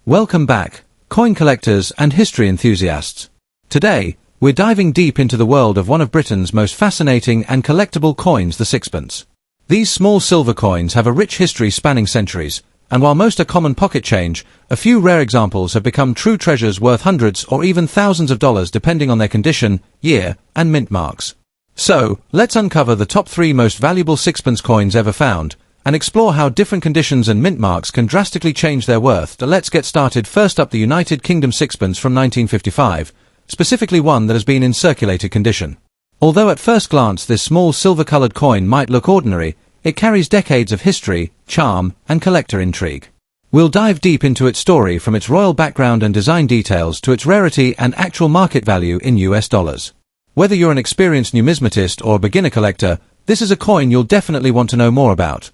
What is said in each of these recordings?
Welcome back, coin collectors and history enthusiasts. Today, we're diving deep into the world of one of Britain's most fascinating and collectible coins, the sixpence. These small silver coins have a rich history spanning centuries, and while most are common pocket change, a few rare examples have become true treasures worth hundreds or even thousands of dollars depending on their condition, year, and mint marks. So, let's uncover the top 3 most valuable sixpence coins ever found, and explore how different conditions and mint marks can drastically change their worth. Let's get started. First up, the United Kingdom sixpence from 1955, specifically one that has been in circulated condition. Although at first glance this small silver-colored coin might look ordinary, it carries decades of history, charm, and collector intrigue. We'll dive deep into its story, from its royal background and design details to its rarity and actual market value in US dollars. Whether you're an experienced numismatist or a beginner collector, this is a coin you'll definitely want to know more about.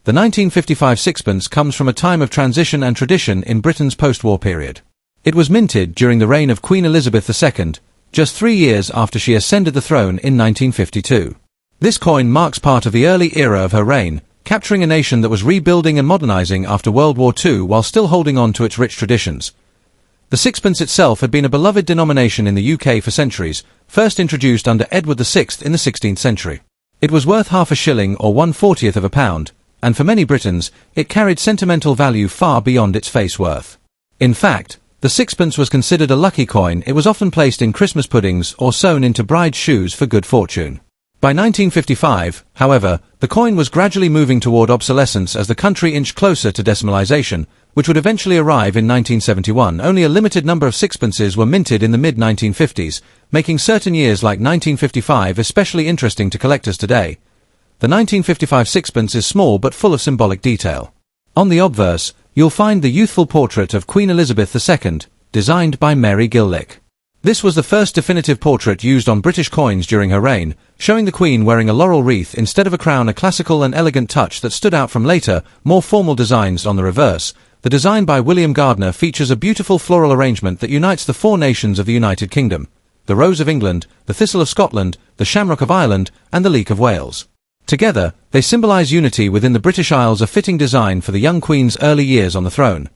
The 1955 sixpence comes from a time of transition and tradition in Britain's post-war period. It was minted during the reign of Queen Elizabeth II, just 3 years after she ascended the throne in 1952. This coin marks part of the early era of her reign, capturing a nation that was rebuilding and modernizing after World War II while still holding on to its rich traditions. The sixpence itself had been a beloved denomination in the UK for centuries, first introduced under Edward VI in the 16th century. It was worth half a shilling or 1/40th of a pound, and for many Britons, it carried sentimental value far beyond its face worth. In fact, the sixpence was considered a lucky coin. It was often placed in Christmas puddings or sewn into brides' shoes for good fortune. By 1955, however, the coin was gradually moving toward obsolescence as the country inched closer to decimalization, which would eventually arrive in 1971. Only a limited number of sixpences were minted in the mid-1950s, making certain years like 1955 especially interesting to collectors today. The 1955 sixpence is small but full of symbolic detail. On the obverse, you'll find the youthful portrait of Queen Elizabeth II, designed by Mary Gillick. This was the first definitive portrait used on British coins during her reign, showing the Queen wearing a laurel wreath instead of a crown, a classical and elegant touch that stood out from later, more formal designs. On the reverse, the design by William Gardner features a beautiful floral arrangement that unites the 4 nations of the United Kingdom: the Rose of England, the Thistle of Scotland, the Shamrock of Ireland, and the Leek of Wales. Together, they symbolize unity within the British Isles, a fitting design for the young Queen's early years on the throne.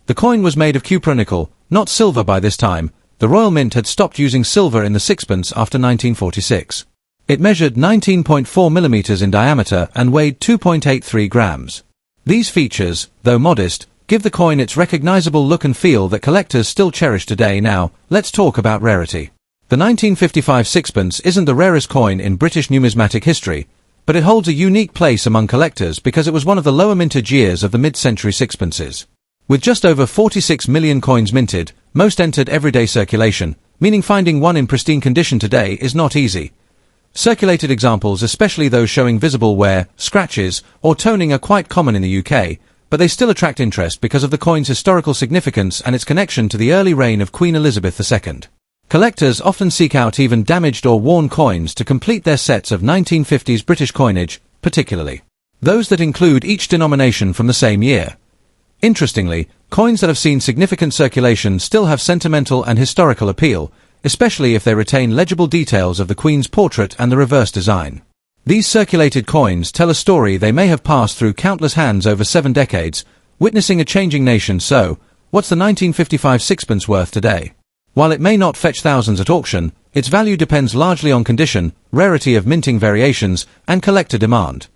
The coin was made of cupronickel, not silver by this time. The Royal Mint had stopped using silver in the sixpence after 1946. It measured 19.4 millimeters in diameter and weighed 2.83 grams. These features, though modest, give the coin its recognizable look and feel that collectors still cherish today. Now, let's talk about rarity. The 1955 sixpence isn't the rarest coin in British numismatic history, but it holds a unique place among collectors because it was one of the lower mintage years of the mid-century sixpences. With just over 46 million coins minted, most entered everyday circulation, meaning finding one in pristine condition today is not easy. Circulated examples, especially those showing visible wear, scratches, or toning, are quite common in the UK, but they still attract interest because of the coin's historical significance and its connection to the early reign of Queen Elizabeth II. Collectors often seek out even damaged or worn coins to complete their sets of 1950s British coinage, particularly those that include each denomination from the same year. Interestingly, coins that have seen significant circulation still have sentimental and historical appeal, especially if they retain legible details of the Queen's portrait and the reverse design. These circulated coins tell a story. They may have passed through countless hands over 7 decades, witnessing a changing nation. So, what's the 1955 sixpence worth today? While it may not fetch thousands at auction, its value depends largely on condition, rarity of minting variations, and collector demand.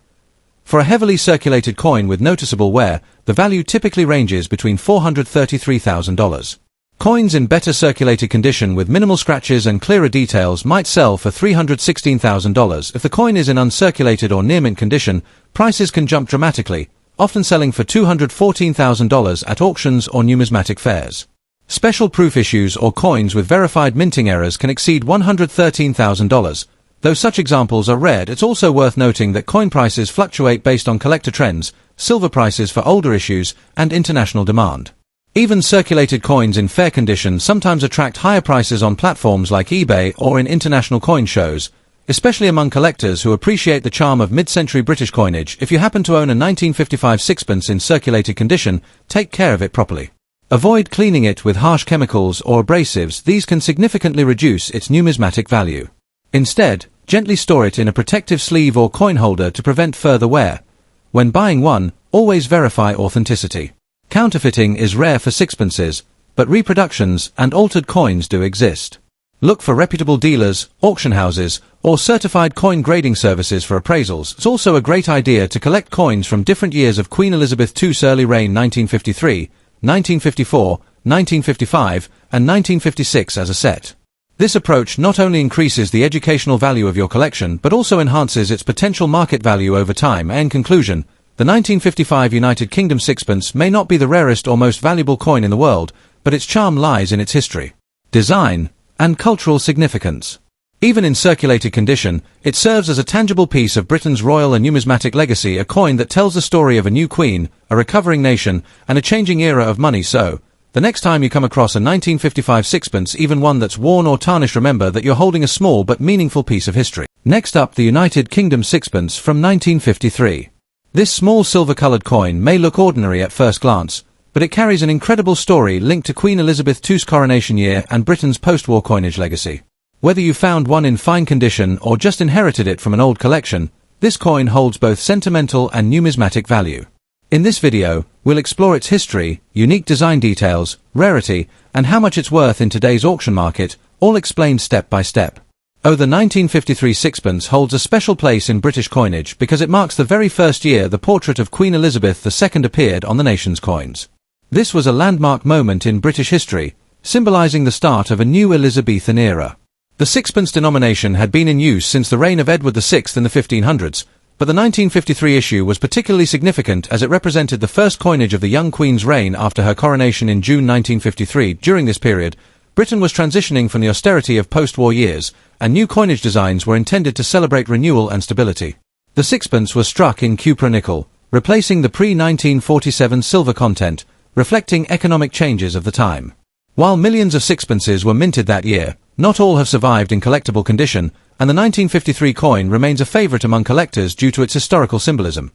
For a heavily circulated coin with noticeable wear, the value typically ranges between $433,000. Coins in better circulated condition with minimal scratches and clearer details might sell for $316,000. If the coin is in uncirculated or near mint condition, prices can jump dramatically, often selling for $214,000 at auctions or numismatic fairs. Special proof issues or coins with verified minting errors can exceed $113,000. Though such examples are rare, it's also worth noting that coin prices fluctuate based on collector trends, silver prices for older issues, and international demand. Even circulated coins in fair condition sometimes attract higher prices on platforms like eBay or in international coin shows, especially among collectors who appreciate the charm of mid-century British coinage. If you happen to own a 1955 sixpence in circulated condition, take care of it properly. Avoid cleaning it with harsh chemicals or abrasives. These can significantly reduce its numismatic value. Instead, gently store it in a protective sleeve or coin holder to prevent further wear. When buying one, always verify authenticity. Counterfeiting is rare for sixpences, but reproductions and altered coins do exist. Look for reputable dealers, auction houses, or certified coin grading services for appraisals. It's also a great idea to collect coins from different years of Queen Elizabeth II's early reign 1953, 1954, 1955, and 1956 as a set. This approach not only increases the educational value of your collection but also enhances its potential market value over time. In conclusion, the 1955 United Kingdom sixpence may not be the rarest or most valuable coin in the world, but its charm lies in its history, design, and cultural significance. Even in circulated condition, it serves as a tangible piece of Britain's royal and numismatic legacy, a coin that tells the story of a new queen, a recovering nation, and a changing era of money. So, the next time you come across a 1955 sixpence, even one that's worn or tarnished, remember that you're holding a small but meaningful piece of history. Next up, the United Kingdom sixpence from 1953. This small silver-coloured coin may look ordinary at first glance, but it carries an incredible story linked to Queen Elizabeth II's coronation year and Britain's post-war coinage legacy. Whether you found one in fine condition or just inherited it from an old collection, this coin holds both sentimental and numismatic value. In this video, we'll explore its history, unique design details, rarity, and how much it's worth in today's auction market, all explained step by step. The 1953 sixpence holds a special place in British coinage because it marks the very first year the portrait of Queen Elizabeth II appeared on the nation's coins. This was a landmark moment in British history, symbolizing the start of a new Elizabethan era. The sixpence denomination had been in use since the reign of Edward VI in the 1500s, but the 1953 issue was particularly significant as it represented the first coinage of the young Queen's reign after her coronation in June 1953. During this period, Britain was transitioning from the austerity of post-war years, and new coinage designs were intended to celebrate renewal and stability. The sixpence was struck in cupra nickel, replacing the pre-1947 silver content, reflecting economic changes of the time. While millions of sixpences were minted that year, not all have survived in collectible condition, and the 1953 coin remains a favorite among collectors due to its historical symbolism.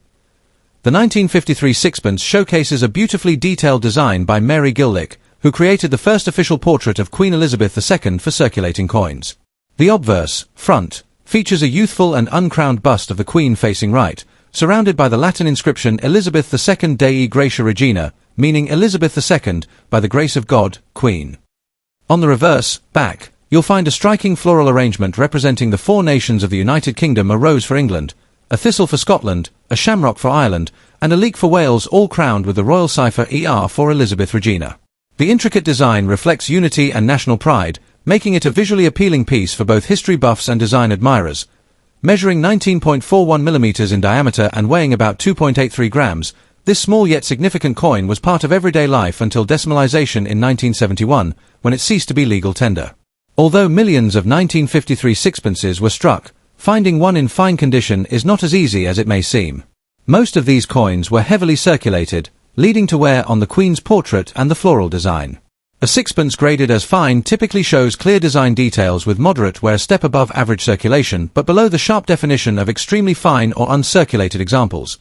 The 1953 sixpence showcases a beautifully detailed design by Mary Gillick, who created the first official portrait of Queen Elizabeth II for circulating coins. The obverse, front, features a youthful and uncrowned bust of the Queen facing right, surrounded by the Latin inscription Elizabeth II Dei Gratia Regina, meaning Elizabeth II, by the grace of God, Queen. On the reverse, back, you'll find a striking floral arrangement representing the four nations of the United Kingdom: a rose for England, a thistle for Scotland, a shamrock for Ireland, and a leek for Wales, all crowned with the royal cipher ER for Elizabeth Regina. The intricate design reflects unity and national pride, making it a visually appealing piece for both history buffs and design admirers. Measuring 19.41 millimeters in diameter and weighing about 2.83 grams, this small yet significant coin was part of everyday life until decimalization in 1971, when it ceased to be legal tender. Although millions of 1953 sixpences were struck, finding one in fine condition is not as easy as it may seem. Most of these coins were heavily circulated, leading to wear on the Queen's portrait and the floral design. A sixpence graded as fine typically shows clear design details with moderate wear, a step above average circulation but below the sharp definition of extremely fine or uncirculated examples.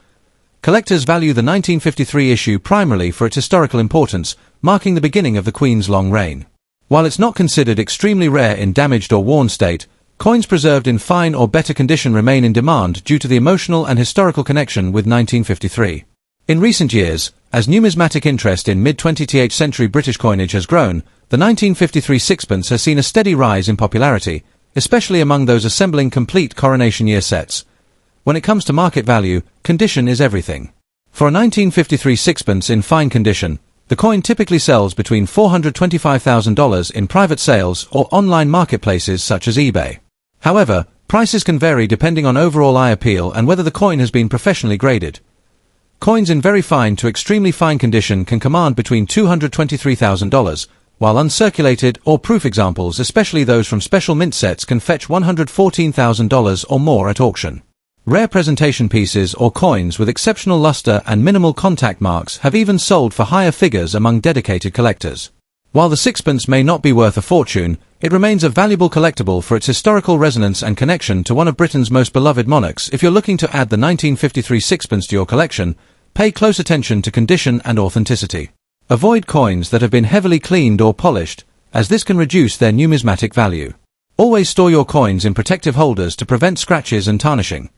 Collectors value the 1953 issue primarily for its historical importance, marking the beginning of the Queen's long reign. While it's not considered extremely rare in damaged or worn state, coins preserved in fine or better condition remain in demand due to the emotional and historical connection with 1953. In recent years, as numismatic interest in mid-20th century British coinage has grown, the 1953 sixpence has seen a steady rise in popularity, especially among those assembling complete coronation year sets. When it comes to market value, condition is everything. For a 1953 sixpence in fine condition, the coin typically sells between $425,000 in private sales or online marketplaces such as eBay. However, prices can vary depending on overall eye appeal and whether the coin has been professionally graded. Coins in very fine to extremely fine condition can command between $223,000, while uncirculated or proof examples, especially those from special mint sets, can fetch $114,000 or more at auction. Rare presentation pieces or coins with exceptional luster and minimal contact marks have even sold for higher figures among dedicated collectors. While the sixpence may not be worth a fortune, it remains a valuable collectible for its historical resonance and connection to one of Britain's most beloved monarchs. If you're looking to add the 1953 sixpence to your collection, pay close attention to condition and authenticity. Avoid coins that have been heavily cleaned or polished, as this can reduce their numismatic value. Always store your coins in protective holders to prevent scratches and tarnishing.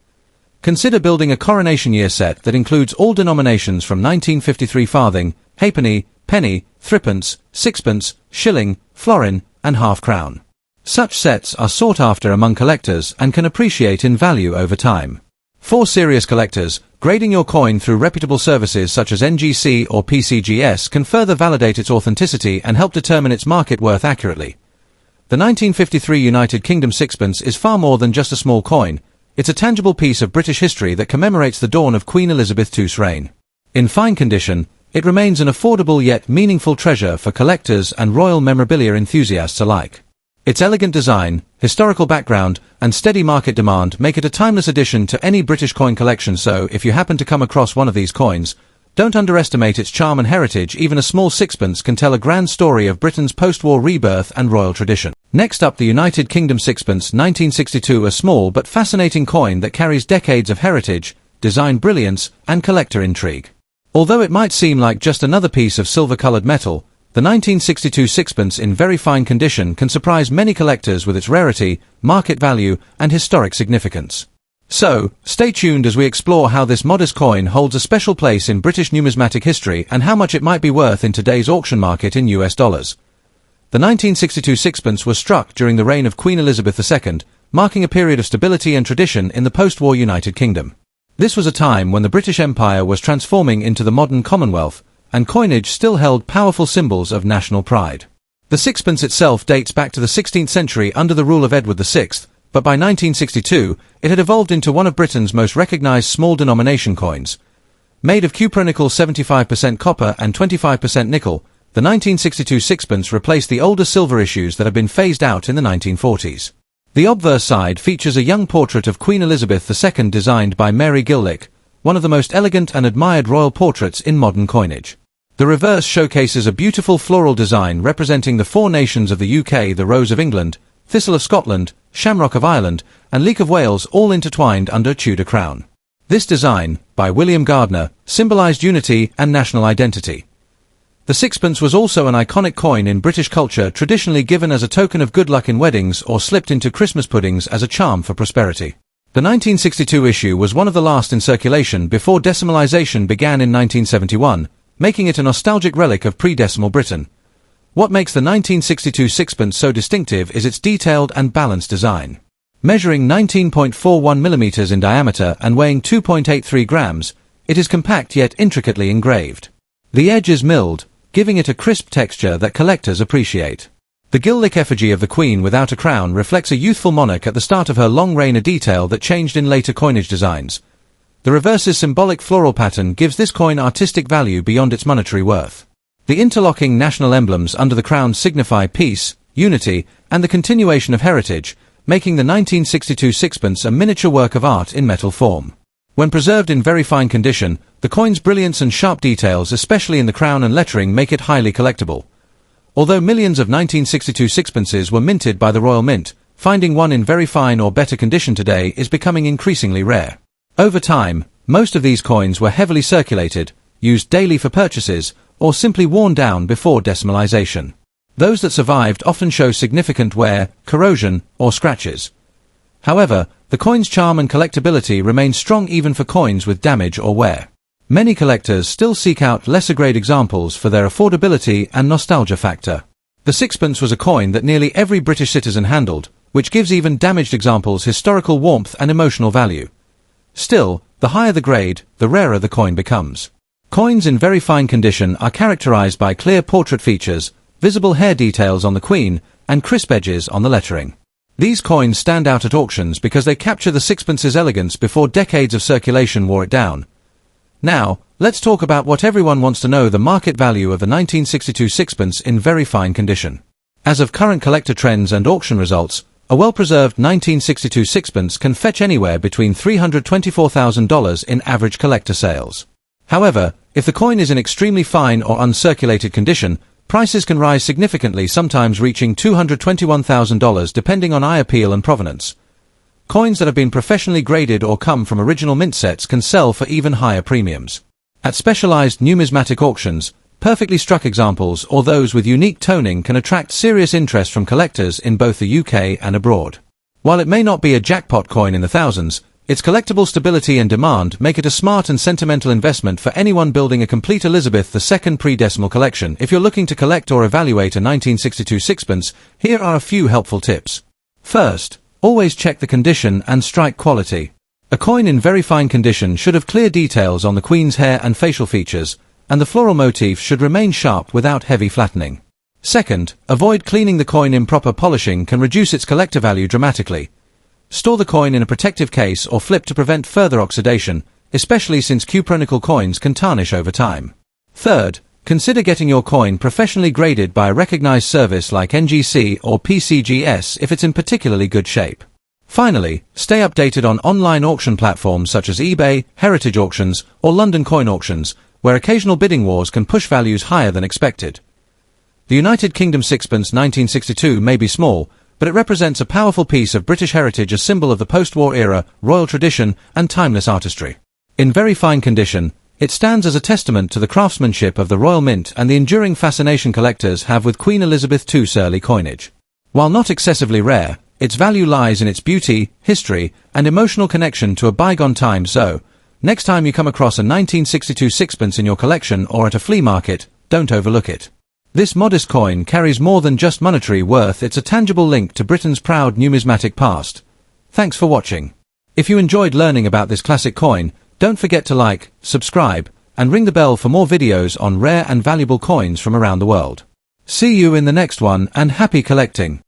Consider building a coronation year set that includes all denominations from 1953 farthing, halfpenny, penny, threepence, sixpence, shilling, florin, and half crown. Such sets are sought after among collectors and can appreciate in value over time. For serious collectors, grading your coin through reputable services such as NGC or PCGS can further validate its authenticity and help determine its market worth accurately. The 1953 United Kingdom sixpence is far more than just a small coin. It's a tangible piece of British history that commemorates the dawn of Queen Elizabeth II's reign. In fine condition, it remains an affordable yet meaningful treasure for collectors and royal memorabilia enthusiasts alike. Its elegant design, historical background, and steady market demand make it a timeless addition to any British coin collection, so if you happen to come across one of these coins, don't underestimate its charm and heritage. Even a small sixpence can tell a grand story of Britain's post-war rebirth and royal tradition. Next up, the United Kingdom sixpence 1962, a small but fascinating coin that carries decades of heritage, design brilliance, and collector intrigue. Although it might seem like just another piece of silver-colored metal, the 1962 sixpence in very fine condition can surprise many collectors with its rarity, market value, and historic significance. So, stay tuned as we explore how this modest coin holds a special place in British numismatic history and how much it might be worth in today's auction market in US dollars. The 1962 sixpence was struck during the reign of Queen Elizabeth II, marking a period of stability and tradition in the post-war United Kingdom. This was a time when the British Empire was transforming into the modern Commonwealth, and coinage still held powerful symbols of national pride. The sixpence itself dates back to the 16th century under the rule of Edward VI, but by 1962, it had evolved into one of Britain's most recognized small denomination coins. Made of cupronickel 75% copper and 25% nickel, the 1962 sixpence replaced the older silver issues that had been phased out in the 1940s. The obverse side features a young portrait of Queen Elizabeth II designed by Mary Gillick, one of the most elegant and admired royal portraits in modern coinage. The reverse showcases a beautiful floral design representing the four nations of the UK: the Rose of England, Thistle of Scotland, Shamrock of Ireland, and Leek of Wales, all intertwined under a Tudor crown. This design, by William Gardner, symbolized unity and national identity. The sixpence was also an iconic coin in British culture, traditionally given as a token of good luck in weddings or slipped into Christmas puddings as a charm for prosperity. The 1962 issue was one of the last in circulation before decimalization began in 1971, making it a nostalgic relic of pre-decimal Britain. What makes the 1962 sixpence so distinctive is its detailed and balanced design. Measuring 19.41 mm in diameter and weighing 2.83 grams, it is compact yet intricately engraved. The edge is milled, giving it a crisp texture that collectors appreciate. The Gillick effigy of the Queen without a crown reflects a youthful monarch at the start of her long reign, a detail that changed in later coinage designs. The reverse's symbolic floral pattern gives this coin artistic value beyond its monetary worth. The interlocking national emblems under the crown signify peace, unity, and the continuation of heritage, making the 1962 sixpence a miniature work of art in metal form. When preserved in very fine condition, the coin's brilliance and sharp details, especially in the crown and lettering, make it highly collectible. Although millions of 1962 sixpences were minted by the Royal Mint, finding one in very fine or better condition today is becoming increasingly rare. Over time, most of these coins were heavily circulated, used daily for purchases, or simply worn down before decimalization. Those that survived often show significant wear, corrosion, or scratches. However, the coin's charm and collectability remain strong even for coins with damage or wear. Many collectors still seek out lesser-grade examples for their affordability and nostalgia factor. The sixpence was a coin that nearly every British citizen handled, which gives even damaged examples historical warmth and emotional value. Still, the higher the grade, the rarer the coin becomes. Coins in very fine condition are characterized by clear portrait features, visible hair details on the Queen, and crisp edges on the lettering. These coins stand out at auctions because they capture the sixpence's elegance before decades of circulation wore it down. Now, let's talk about what everyone wants to know: the market value of the 1962 sixpence in very fine condition. As of current collector trends and auction results, a well-preserved 1962 sixpence can fetch anywhere between $324,000 in average collector sales. However, if the coin is in extremely fine or uncirculated condition, prices can rise significantly, sometimes reaching $221,000 depending on eye appeal and provenance. Coins that have been professionally graded or come from original mint sets can sell for even higher premiums. At specialized numismatic auctions, perfectly struck examples or those with unique toning can attract serious interest from collectors in both the UK and abroad. While it may not be a jackpot coin in the thousands, Its collectible stability and demand make it a smart and sentimental investment for anyone building a complete Elizabeth II pre-decimal collection. If you're looking to collect or evaluate a 1962 sixpence, here are a few helpful tips. First, always check the condition and strike quality. A coin in very fine condition should have clear details on the Queen's hair and facial features, and the floral motif should remain sharp without heavy flattening. Second, avoid cleaning the coin. Improper polishing can reduce its collector value dramatically. Store the coin in a protective case or flip to prevent further oxidation, especially since cupronickel coins can tarnish over time. Third, consider getting your coin professionally graded by a recognized service like NGC or PCGS if it's in particularly good shape. Finally, stay updated on online auction platforms such as eBay, Heritage Auctions, or London Coin Auctions, where occasional bidding wars can push values higher than expected. The United Kingdom sixpence 1962 may be small, but it represents a powerful piece of British heritage, a symbol of the post-war era, royal tradition, and timeless artistry. In very fine condition, it stands as a testament to the craftsmanship of the Royal Mint and the enduring fascination collectors have with Queen Elizabeth II's early coinage. While not excessively rare, its value lies in its beauty, history, and emotional connection to a bygone time. So, next time you come across a 1962 sixpence in your collection or at a flea market, don't overlook it. This modest coin carries more than just monetary worth. It's a tangible link to Britain's proud numismatic past. Thanks for watching. If you enjoyed learning about this classic coin, don't forget to like, subscribe, and ring the bell for more videos on rare and valuable coins from around the world. See you in the next one, and happy collecting!